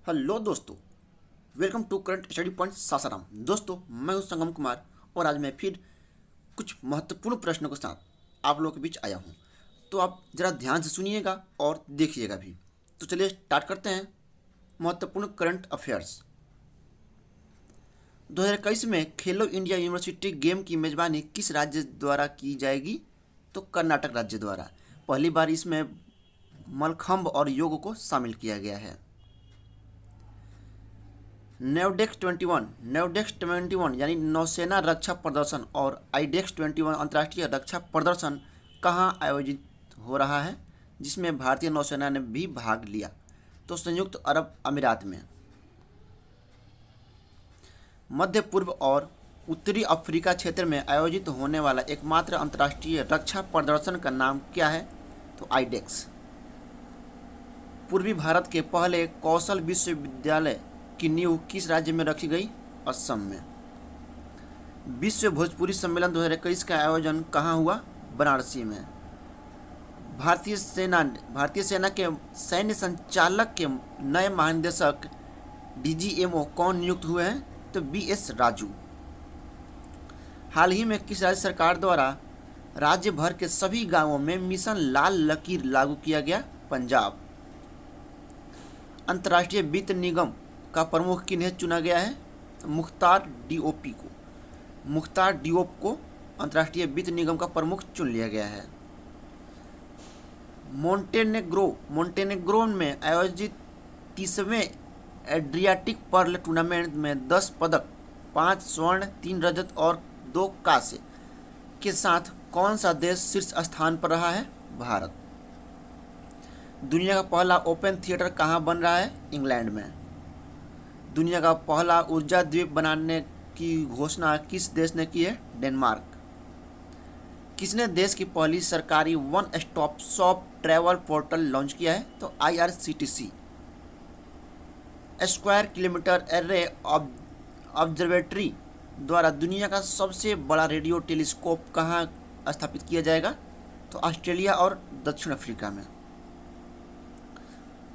Hello दोस्तों, welcome to current study point Sasaram. दोस्तों, मैं हूं संगम कुमार और आज मैं फिर कुछ महत्वपूर्ण प्रश्नों के साथ आप लोगों के बीच आया हूं। तो आप ज़रा ध्यान से सुनिएगा और देखिएगा भी। तो चलिए स्टार्ट करते हैं। महत्वपूर्ण करंट अफेयर्स। 2021 में खेलो इंडिया यूनिवर्सिटी गेम की मेज़बानी किस राज्य द्वारा की जाएगी? तो कर्नाटक राज्य द्वारा। पहली बार इसमें मलखंभ और योग को शामिल किया गया है। नेवडेक्स 21 यानी नौसेना रक्षा प्रदर्शन और आईडेक्स 21 अंतर्राष्ट्रीय रक्षा प्रदर्शन कहाँ आयोजित हो रहा है, जिसमें भारतीय नौसेना ने भी भाग लिया? तो संयुक्त अरब अमीरात में। मध्य पूर्व और उत्तरी अफ्रीका क्षेत्र में आयोजित होने वाला एकमात्र अंतर्राष्ट्रीय रक्षा प्रदर्शन का नाम क्या है? तो आईडेक्स। पूर्वी भारत के पहले कौशल विश्वविद्यालय की नींव किस राज्य में रखी गई? असम में। विश्व भोजपुरी सम्मेलन 2021 का आयोजन कहाँ हुआ? बनारसी में। भारतीय सेना के सैन्य संचालक के नए महानिदेशक डीजीएमओ कौन नियुक्त हुए हैं? तो बीएस राजू। हाल ही में किस राज्य सरकार द्वारा राज्य भर के सभी गांवों में मिशन लाल लकीर लागू किया गया? पंजाब। अंतर्राष्ट्रीय वित्त निगम का प्रमुख किन्हें चुना गया है? मुख्तार डियोप को अंतर्राष्ट्रीय वित्त निगम का प्रमुख चुन लिया गया है। मोंटेनेग्रो में आयोजित 30वें एड्रियाटिक पर्ल टूर्नामेंट में 10 पदक, 5 स्वर्ण, 3 रजत और 2 कांस्य के साथ कौन सा देश शीर्ष स्थान पर रहा है? भारत। दुनिया का पहला ओपन थिएटर कहाँ बन रहा है? इंग्लैंड में। दुनिया का पहला ऊर्जा द्वीप बनाने की घोषणा किस देश ने की है? डेनमार्क। किसने देश की पहली सरकारी one stop shop travel portal launch किया है? तो IRCTC. Square kilometre array observatory द्वारा दुनिया का सबसे बड़ा रेडियो टेलीस्कोप कहाँ स्थापित किया जाएगा? तो ऑस्ट्रेलिया और दक्षिण अफ्रीका में।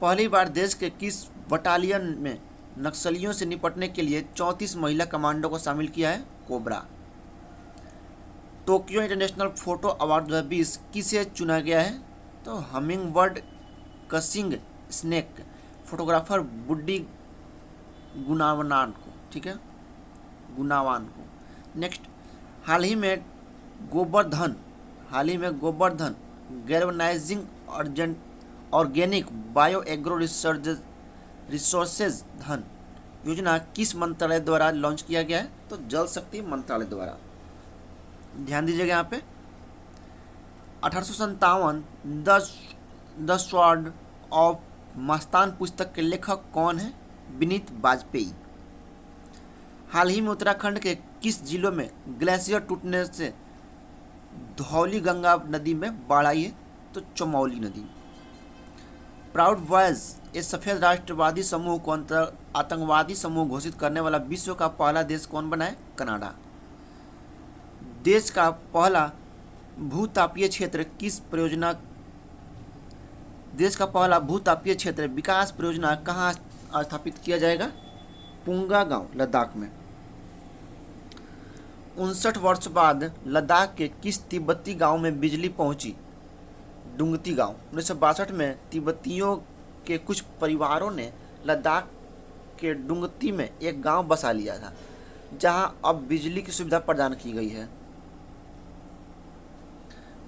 पहली बार देश के किस बटालियन में नक्सलियों से निपटने के लिए 34 महिला कमांडो को शामिल किया है? Cobra. Tokyo international photo award 2020 किसे चुना गया है? तो हमिंगबर्ड कसिंग स्नेक फोटोग्राफर बुड्डी गुनावान को। ठीक है, गुनावान को। नेक्स्ट, हाल ही में Govardhan galvanising organic bio agro resources धन योजना किस मंत्रालय द्वारा लॉन्च किया गया है? तो जल शक्ति मंत्रालय द्वारा। ध्यान दीजिएगा यहाँ पे। 1857 द स्वॉर्ड ऑफ मस्तान पुस्तक के लेखक कौन है? विनीत वाजपेयी। हाल ही में उत्तराखंड के किस जिलों में ग्लेशियर टूटने से धौली गंगा नदी में बाढ़ आई है? तो चमौली नदी। प्राउड बॉयज ये सफेद राष्ट्रवादी समूह को आतंकवादी समूह घोषित करने वाला विश्व का पहला देश कौन बना है? कनाडा। देश का पहला भूतापीय क्षेत्र विकास परियोजना कहाँ स्थापित किया जाएगा? पुंगा गांव, लद्दाख में। 59 वर्ष बाद लद्दाख के किस तिब्बती गांव में बिजली पहुंची? डुंगती गांव। 1962 में तिब्बतियों के कुछ परिवारों ने लद्दाख के डुंगती में एक गांव बसा लिया था, जहां अब बिजली की सुविधा प्रदान की गई है।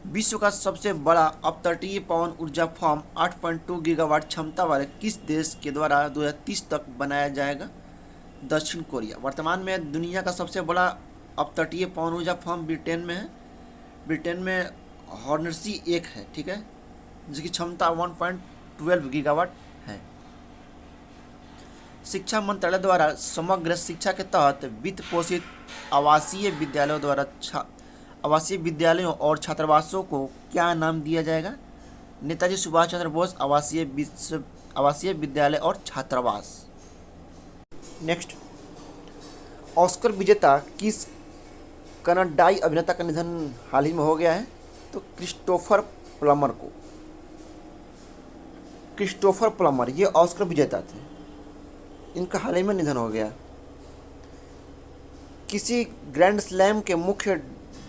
विश्व का सबसे बड़ा अपतटीय पवन ऊर्जा फार्म 8.2 गीगावाट क्षमता वाले किस देश के द्वारा 2030 तक बनाया जाएगा? दक्षिण कोरिया। वर्तमान में दुनिया का सबसे बड़ा अपतटीय पवन ऊर्जा फार्म ब्रिटेन में है। ब्रिटेन में हॉर्नसी 1 है, ठीक है, जिसकी क्षमता 1.12 गीगावाट है। शिक्षा मंत्रालय द्वारा समग्र शिक्षा के तहत वित्त पोषित आवासीय विद्यालयों और छात्रावासों को क्या नाम दिया जाएगा? नेताजी सुभाष चंद्र बोस आवासीय विद्यालय और छात्रावास। नेक्स्ट, ऑस्कर विजेता किस कनाडाई अभिनेता का निधन हाल ही में हो गया है? तो क्रिस्टोफर प्लमर ये ऑस्कर विजेता थे। इनका हाल ही में निधन हो गया। किसी ग्रैंड स्लैम के मुख्य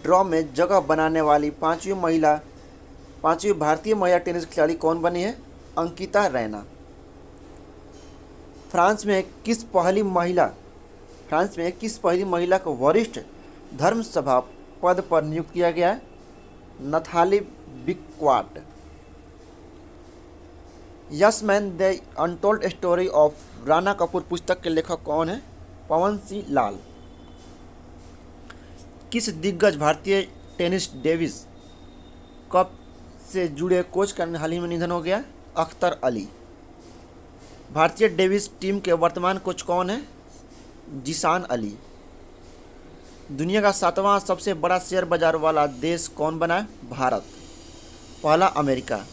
ड्रॉ में जगह बनाने वाली पांचवी भारतीय महिला टेनिस खिलाड़ी कौन बनी है? अंकिता रैना। फ्रांस में किस पहली महिला को वरिष्ठ धर्म सभा पद पर नियुक्त किया गया है? नथाली बिक्वाट। Yes man the untold story of Rana Kapoor पुस्तक के लेखक कौन है? पवन सिंह लाल। किस दिग्गज भारतीय टेनिस डेविस कप से जुड़े कोच का हाल ही में निधन हो गया? अख्तर अली। भारतीय डेविस टीम के वर्तमान कोच कौन है? जिशान अली। दुनिया का 7वां सबसे बड़ा शेयर बाजार वाला देश कौन बना है? भारत। पहला अमेरिका।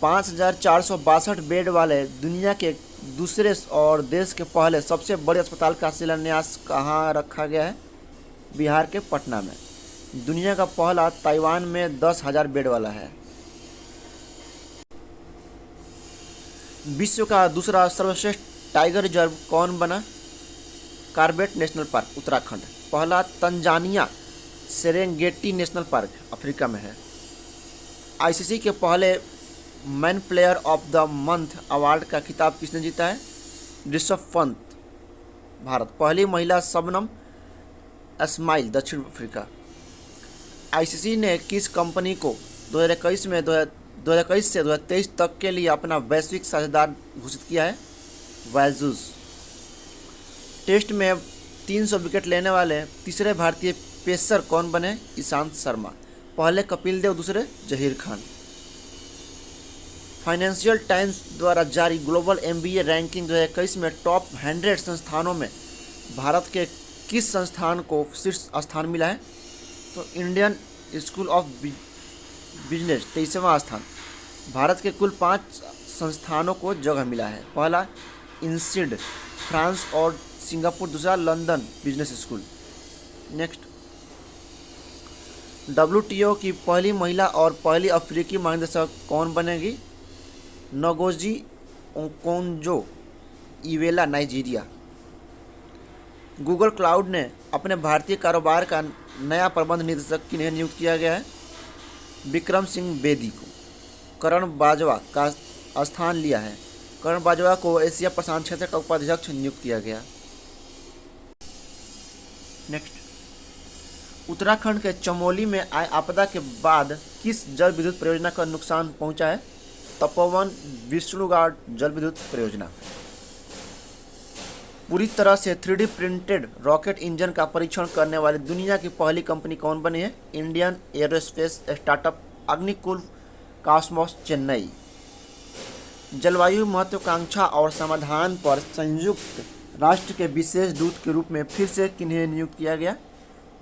5462 बेड वाले दुनिया के दूसरे और देश के पहले सबसे बड़े अस्पताल का शिलान्यास कहाँ रखा गया है? बिहार के पटना में। दुनिया का पहला ताइवान में 10,000 बेड वाला है। विश्व का दूसरा सर्वश्रेष्ठ टाइगर रिजर्व कौन बना? Corbett national park, Uttarakhand. पहला Tanzania Serengeti national park, Africa में है। आईसीसी के पहले man player of the month award का खिताब किसने जीता है? ऋषभ पंत, भारत। पहली महिला शबनम इस्माइल, दक्षिण अफ्रीका। आईसीसी ने किस कंपनी को 2021 से 2023 तक के लिए अपना वैश्विक साझेदार घोषित किया है? वैजूस। टेस्ट में 300 विकेट लेने वाले तीसरे भारतीय पेसर कौन बने? ईशांत शर्मा। पहले कपिल देव, दूसरे जहीर खान। फाइनेंशियल टाइम्स द्वारा जारी ग्लोबल एमबीए रैंकिंग 2021 में टॉप 100 संस्थानों में भारत के किस संस्थान को शीर्ष स्थान मिला है? तो इंडियन स्कूल ऑफ बिजनेस, 23वां स्थान। भारत के कुल 5 संस्थानों को जगह मिला है। पहला इंसिड, फ्रांस और सिंगापुर। दूसरा London business school. Next, WTO की पहली महिला और पहली अफ्रीकी महानिदेशक कौन बनेगी? Ngozi Okonjo Iweala, Nigeria. Google cloud ने अपने भारतीय कारोबार का नया प्रबंध निदेशक किन्हें नियुक्त किया गया है? विक्रम सिंह बेदी को। करण बाजवा का स्थान लिया है। करण बाजवा को एशिया प्रशांत क्षेत्र का उपाध्यक्ष नियुक्त किया गया। नेक्स्ट, उत्तराखंड के चमोली में आए आपदा के बाद किस जल विद्युत परियोजना का नुकसान पहुंचा है? तपोवन विष्णुगाड जल विद्युत परियोजना। पूरी तरह से 3D प्रिंटेड रॉकेट इंजन का परीक्षण करने वाली दुनिया की पहली कंपनी कौन बनी है? Indian aerospace startup Agnikul Cosmos, Chennai. जलवायु महत्वाकांक्षा और समाधान पर संयुक्त राष्ट्र के विशेष दूत के रूप में फिर से किन्हें नियुक्त किया गया?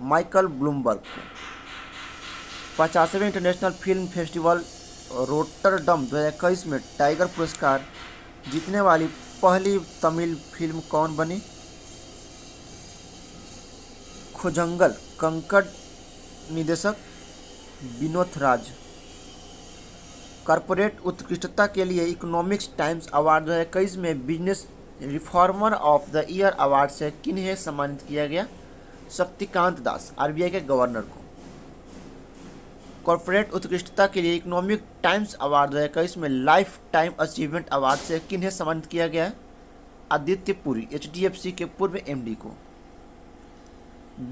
माइकल ब्लूमबर्ग को। 50वें इंटरनेशनल फिल्म फेस्टिवल रोटरडम 2021 में टाइगर पुरस्कार जीतने वाली पहली तमिल फिल्म कौन बनी? खोजंगल, कंकड़। निर्देशक विनोद राज। कॉर्पोरेट उत्कृष्टता के लिए इकोनॉमिक्स टाइम्स अवार्ड 2021 में business reformer of the year award से किन्हें सम्मानित किया गया? शक्तिकांत दास, आरबीआई के गवर्नर को। कॉर्पोरेट उत्कृष्टता के लिए इकोनॉमिक टाइम्स अवार्ड 2021 में लाइफ टाइम अचीवमेंट अवार्ड से किन्हें सम्मानित किया गया है? आदित्य पुरी, एचडीएफसी के पूर्व एमडी को।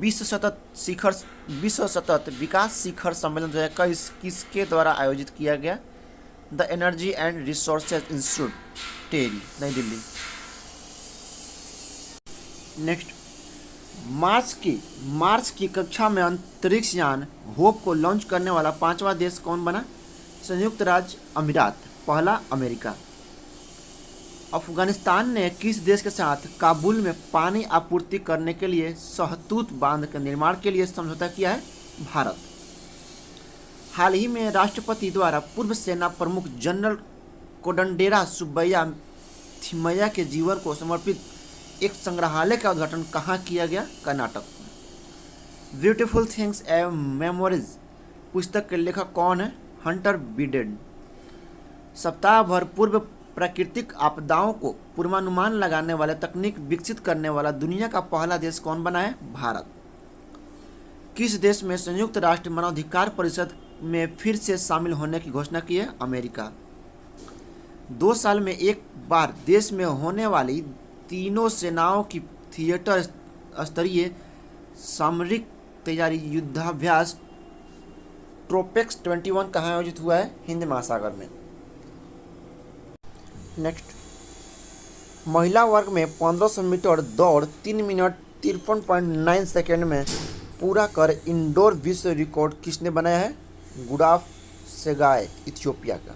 विश्व सतत विकास शिखर सम्मेलन 2021 किसके द्वारा आयोजित किया गया? The energy and resources institute, TERI, New Delhi. Next, मार्च की कक्षा में अंतरिक्ष यान होप को लॉन्च करने वाला 5वां देश कौन बना? संयुक्त राज्य अमीरात, पहला अमेरिका। अफगानिस्तान ने किस देश के साथ काबुल में पानी आपूर्ति करने के लिए सहतूत बांध के निर्माण के लिए समझौता किया है? भारत। हाल ही में राष्ट्रपति द्वारा पूर्व सेना प्रमुख जनरल कोडंडेरा सुब्बैया थिमैया के जीवन को समर्पित एक संग्रहालय का उद्घाटन कहाँ किया गया? Karnataka. Beautiful things and memories पुस्तक के लेखक कौन है? Hunter Biden. सप्ताह भर पूर्व प्राकृतिक आपदाओं को पूर्वानुमान लगाने वाले तकनीक विकसित करने वाला दुनिया का पहला देश कौन बना है? भारत। किस देश में संयुक्त राष्ट्र मानवाधिकार परिषद में फिर से शामिल होने की घोषणा की है? अमेरिका। 2 साल में एक बार देश में होने वाली तीनों सेनाओं की थिएटर स्तरीय सामरिक तैयारी युद्धाभ्यास ट्रोपेक्स 21 कहाँ आयोजित हुआ है? हिंद महासागर में। नेक्स्ट, महिला वर्ग में 1500 मीटर दौड़ 3 मिनट 53.9 सेकेंड में पूरा कर इंडोर विश्व रिकॉर्ड किसने बनाया है? गुडाफ सेगाय, इथियोपिया का।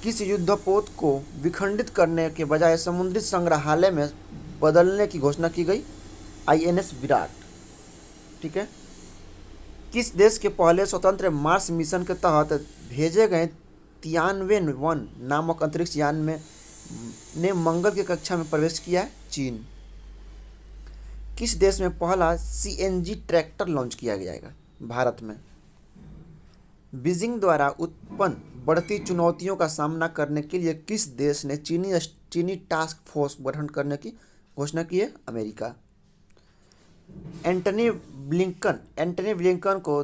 किस युद्धपोत को विखंडित करने के बजाय समुद्री संग्रहालय में बदलने की घोषणा की गई? INS विराट। ठीक है। किस देश के पहले स्वतंत्र मार्स मिशन के तहत भेजे गए तियानवेन-1 नामक अंतरिक्ष यान में ने मंगल की कक्षा में प्रवेश किया है? चीन। किस देश में पहला CNG ट्रैक्टर लॉन्च किया जाएगा? भारत में। बीजिंग द्वारा उत्पन्न बढ़ती चुनौतियों का सामना करने के लिए किस देश ने चीनी टास्क फोर्स गठन करने की घोषणा की है? अमेरिका। एंटनी ब्लिंकन को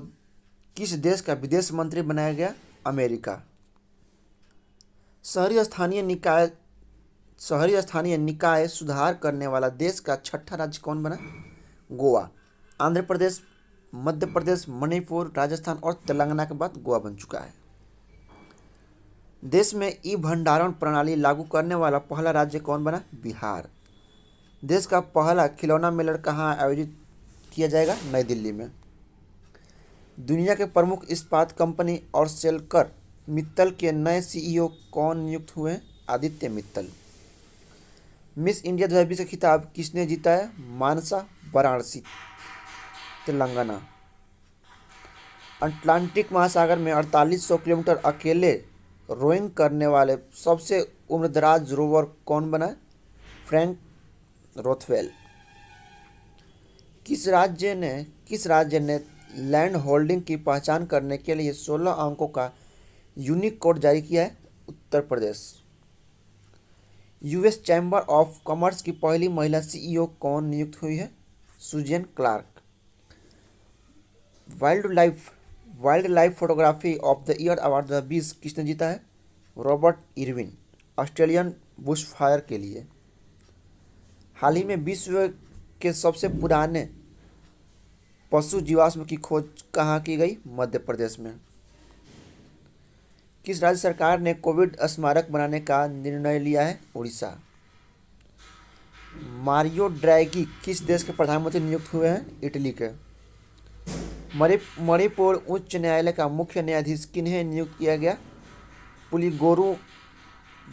किस देश का विदेश मंत्री बनाया गया? अमेरिका। शहरी स्थानीय निकाय सुधार करने वाला देश का 6ठा राज्य कौन बना? गोवा। आंध्र प्रदेश, मध्य प्रदेश, मणिपुर, राजस्थान और तेलंगाना के बाद गोवा बन चुका है। देश में ई भंडारण प्रणाली लागू करने वाला पहला राज्य कौन बना? बिहार। देश का पहला खिलौना मेला कहाँ आयोजित किया जाएगा? नई दिल्ली में। दुनिया के प्रमुख इस्पात कंपनी और सेलकर मित्तल के नए CEO कौन नियुक्त हुए हैं? आदित्य मित्तल। मिस इंडिया 2020 का खिताब किसने जीता है? मानसा, वाराणसी, तेलंगाना। अटलांटिक महासागर में 4800 किलोमीटर अकेले रोइंग करने वाले सबसे उम्रदराज रोवर कौन बना है? फ्रैंक रोथवेल। किस राज्य ने लैंड होल्डिंग की पहचान करने के लिए 16 अंकों का यूनिक कोड जारी किया है? Uttar Pradesh. US chamber of commerce की पहली महिला CEO कौन नियुक्त हुई है? Suzanne Clark. Wild life photography of the year award 2020 किसने जीता है? रॉबर्ट इरविन, ऑस्ट्रेलियन बुशफायर के लिए। हाल ही में विश्व के सबसे पुराने पशु जीवाश्म की खोज कहाँ की गई? मध्य प्रदेश में। किस राज्य सरकार ने कोविड स्मारक बनाने का निर्णय लिया है? उड़ीसा। मारियो ड्रैगी किस देश के प्रधानमंत्री नियुक्त हुए हैं? इटली के। मणिपुर उच्च न्यायालय का मुख्य न्यायाधीश किन्हें नियुक्त किया गया? पुलिगोरु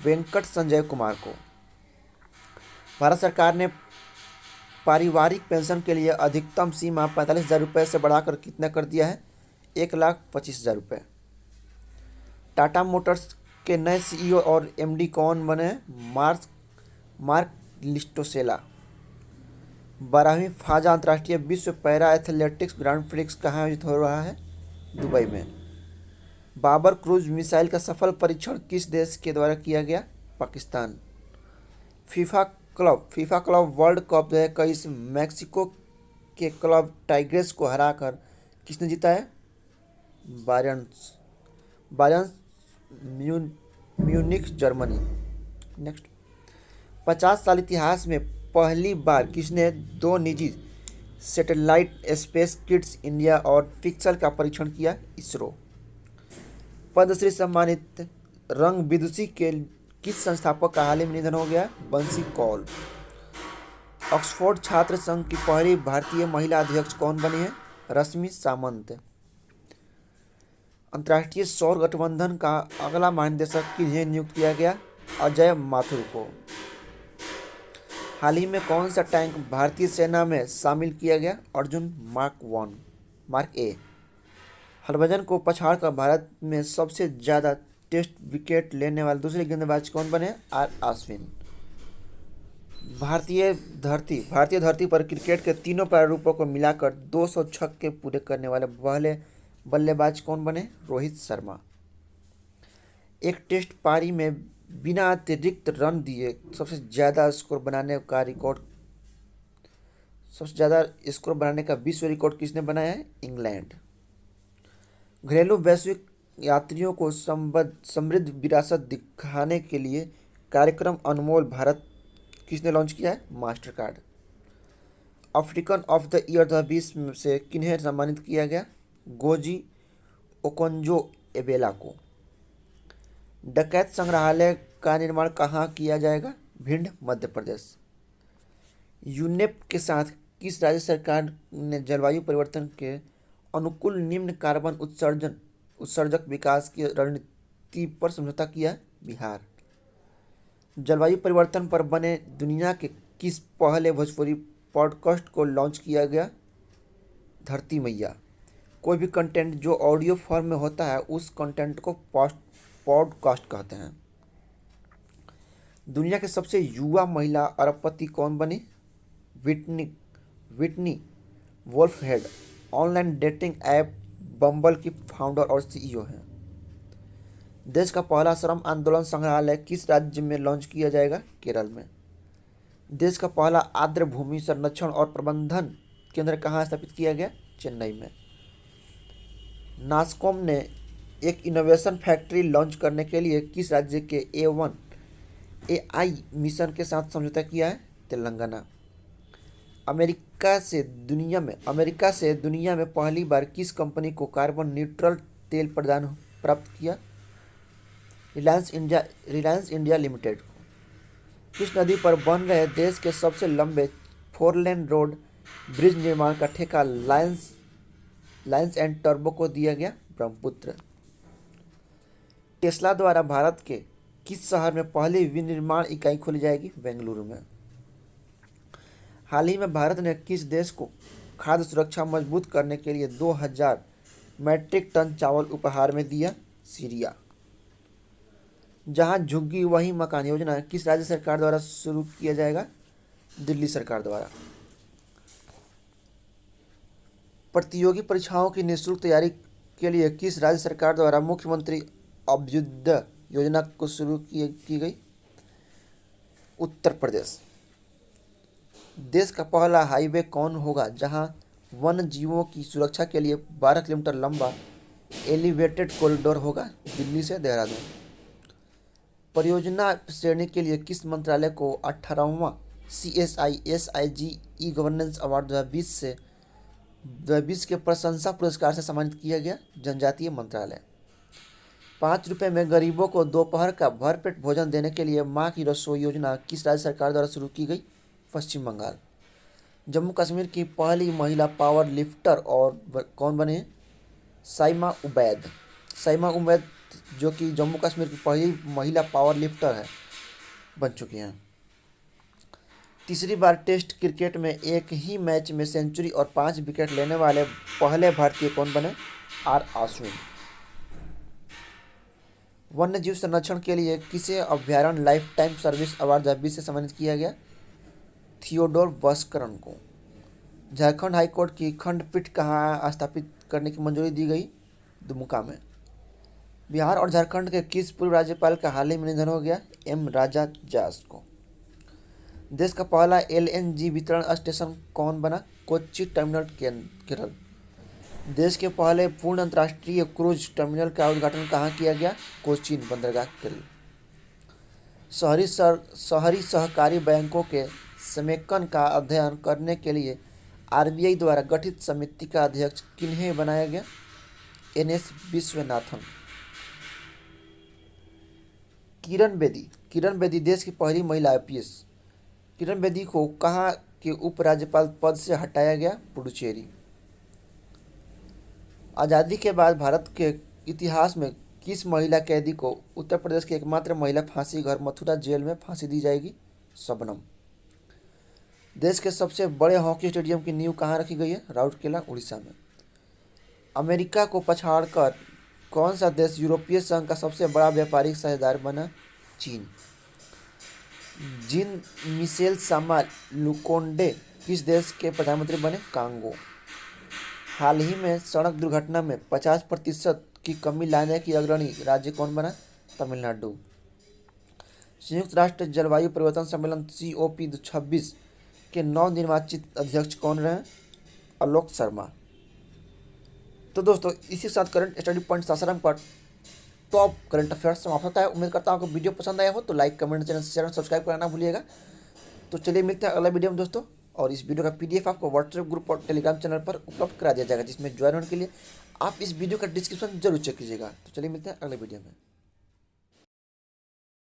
वेंकट संजय कुमार को। भारत सरकार ने पारिवारिक पेंशन के लिए अधिकतम सीमा 45,000 रुपये से बढ़ाकर कितना कर दिया है? 1,25,000 रुपये। टाटा मोटर्स के नए CEO और MD कौन बने? मार्क लिस्टोसेला। 12वीं फाजा अंतर्राष्ट्रीय विश्व पैरा एथलेटिक्स ग्रांड प्रिक्स कहाँ आयोजित हो रहा है? दुबई में। बाबर क्रूज मिसाइल का सफल परीक्षण किस देश के द्वारा किया गया? Pakistan. FIFA club world cup 2021 Mexico के क्लब टाइग्रेस को हराकर किसने जीता है? Bayern Munich, Germany. नेक्स्ट, 50 साल इतिहास में पहली बार किसने 2 निजी सैटेलाइट स्पेस किड्स इंडिया और पिक्सल का परीक्षण किया? इसरो। पद्मश्री सम्मानित रंग विदुषी के किस संस्थापक का हाल ही में निधन हो गया? बंसी कौल। ऑक्सफोर्ड छात्र संघ की पहली भारतीय महिला अध्यक्ष कौन बनी है? रश्मि सामंत। अंतर्राष्ट्रीय सौर गठबंधन का अगला महानिदेशक किन्हें नियुक्त किया गया? अजय माथुर को। हाल ही में कौन सा टैंक भारतीय सेना में शामिल किया गया? अर्जुन मार्क ए। हरभजन को पछाड़कर भारत में सबसे ज़्यादा टेस्ट विकेट लेने वाले दूसरे गेंदबाज कौन बने? आर अश्विन। भारतीय धरती पर क्रिकेट के तीनों प्रारूपों को मिलाकर 200 छक्के पूरे करने वाले पहले बल्लेबाज कौन बने? रोहित शर्मा। एक टेस्ट पारी में बिना अतिरिक्त रन दिए सबसे ज़्यादा स्कोर बनाने का विश्व रिकॉर्ड किसने बनाया है? इंग्लैंड। घरेलू वैश्विक यात्रियों को समृद्ध विरासत दिखाने के लिए कार्यक्रम अनमोल भारत किसने लॉन्च किया है? Master card. African of the year 2020 से किन्हें सम्मानित किया गया? गोजी ओकोंजो एबेला को। डकैत संग्रहालय का निर्माण कहाँ किया जाएगा? भिंड, मध्य प्रदेश। यूनेप के साथ किस राज्य सरकार ने जलवायु परिवर्तन के अनुकूल निम्न कार्बन उत्सर्जक विकास की रणनीति पर समझौता किया? बिहार। जलवायु परिवर्तन पर बने दुनिया के किस पहले भोजपुरी पॉडकास्ट को लॉन्च किया गया? धरती मैया। कोई भी कंटेंट जो ऑडियो फॉर्म में होता है उस कंटेंट को पॉडकास्ट कहते हैं। दुनिया के सबसे युवा महिला अरबपति कौन बनी? विटनी वोल्फहेड ऑनलाइन डेटिंग ऐप बम्बल की फाउंडर और सीईओ हैं। देश का पहला श्रम आंदोलन संग्रहालय किस राज्य में लॉन्च किया जाएगा? केरल में। देश का पहला आर्द्र भूमि संरक्षण और प्रबंधन केंद्र कहाँ स्थापित किया गया? चेन्नई में। नास्कॉम ने एक इनोवेशन फैक्ट्री लॉन्च करने के लिए किस राज्य के A1 AI मिशन के साथ समझौता किया है? तेलंगाना। अमेरिका से दुनिया में पहली बार किस कंपनी को कार्बन न्यूट्रल तेल प्राप्त किया? रिलायंस इंडिया लिमिटेड को। किस नदी पर बन रहे देश के सबसे लंबे 4 लेन रोड ब्रिज निर्माण का ठेका लायंस एंड टर्बो को दिया गया? ब्रह्मपुत्र। टेस्ला द्वारा भारत के किस शहर में पहली विनिर्माण इकाई खोली जाएगी? बेंगलुरु में। हाल ही में भारत ने किस देश को खाद्य सुरक्षा मजबूत करने के लिए 2000 मैट्रिक टन चावल उपहार में दिया? सीरिया। जहां झुग्गी वहीं मकान योजना किस राज्य सरकार द्वारा शुरू किया जाएगा? दिल्ली सरकार द्वारा। प्रतियोगी परीक्षाओं की निःशुल्क तैयारी के लिए किस राज्य सरकार द्वारा मुख्यमंत्री अभ्युदय योजना को शुरू की गई? उत्तर प्रदेश। देश का पहला हाईवे कौन होगा जहां वन्य जीवों की सुरक्षा के लिए 12 किलोमीटर लंबा एलिवेटेड कॉरिडोर होगा? दिल्ली से देहरादून। परियोजना श्रेणी के लिए किस मंत्रालय को 18वां CSI SIG e governance award 2020 के प्रशंसा पुरस्कार से सम्मानित किया गया? जनजातीय मंत्रालय। 5 रुपये में गरीबों को दोपहर का भरपेट भोजन देने के लिए माँ की रसोई योजना किस राज्य सरकार द्वारा शुरू की गई? पश्चिम बंगाल। जम्मू कश्मीर की पहली महिला पावर लिफ्टर और कौन बने हैं? साइमा उबैद जो कि जम्मू कश्मीर की पहली महिला पावर लिफ्टर है, बन चुकी हैं। तीसरी बार टेस्ट क्रिकेट में एक ही मैच में सेंचुरी और 5 विकेट लेने वाले पहले भारतीय कौन बने? आर आश्विन। वन्य जीव संरक्षण के लिए किसे अभयारण्य लाइफ टाइम सर्विस अवार्ड 2020 से सम्मानित किया गया? थियोडोर वस्करन को। झारखंड हाईकोर्ट की खंडपीठ कहाँ स्थापित करने की मंजूरी दी गई? दुमका में। बिहार और झारखंड के किस पूर्व राज्यपाल का हाल ही में निधन हो गया? एम राजा जास को। देश का पहला LNG वितरण स्टेशन कौन बना? कोच्चि टर्मिनल केरल। देश के पहले पूर्ण अंतर्राष्ट्रीय क्रूज टर्मिनल का उद्घाटन कहाँ किया गया? कोचीन बंदरगाह केरल। शहरी सहकारी बैंकों के समेकन का अध्ययन करने के लिए RBI द्वारा गठित समिति का अध्यक्ष किन्हें बनाया गया? NS विश्वनाथन। किरण बेदी देश की पहली महिला IPS। किरण बेदी को कहाँ के उपराज्यपाल पद से हटाया गया? पुडुचेरी। आज़ादी के बाद भारत के इतिहास में किस महिला कैदी को उत्तर प्रदेश की एकमात्र महिला फांसी घर मथुरा जेल में फांसी दी जाएगी? शबनम। देश के सबसे बड़े हॉकी स्टेडियम की नींव कहाँ रखी गई है? राउरकेला, उड़ीसा में। अमेरिका को पछाड़कर कौन सा देश यूरोपीय संघ का सबसे बड़ा व्यापारिक साझेदार बना? चीन। जीन मिशेल सामा लुकोंडे किस देश के प्रधानमंत्री बने? कांगो। हाल ही में सड़क दुर्घटना में 50% की कमी लाने की अग्रणी राज्य कौन बना? तमिलनाडु। संयुक्त राष्ट्र जलवायु परिवर्तन सम्मेलन COP26 के नवनिर्वाचित अध्यक्ष कौन रहे? आलोक शर्मा। तो दोस्तों इसी के साथ करंट स्टडी पॉइंट सासाराम का टॉप करंट अफेयर्स समाप्त होता है। उम्मीद करता हूँ आपको वीडियो पसंद आया हो तो like comment channel share subscribe करना भूलिएगा। तो चलिए मिलते हैं अगला वीडियो में दोस्तों, और इस वीडियो का PDF आपको व्हाट्सएप ग्रुप और टेलीग्राम चैनल पर उपलब्ध करा दिया जाएगा, जिसमें ज्वाइन होने के लिए आप इस वीडियो का डिस्क्रिप्शन जरूर चेक कीजिएगा। तो चलिए मिलते हैं अगले वीडियो में।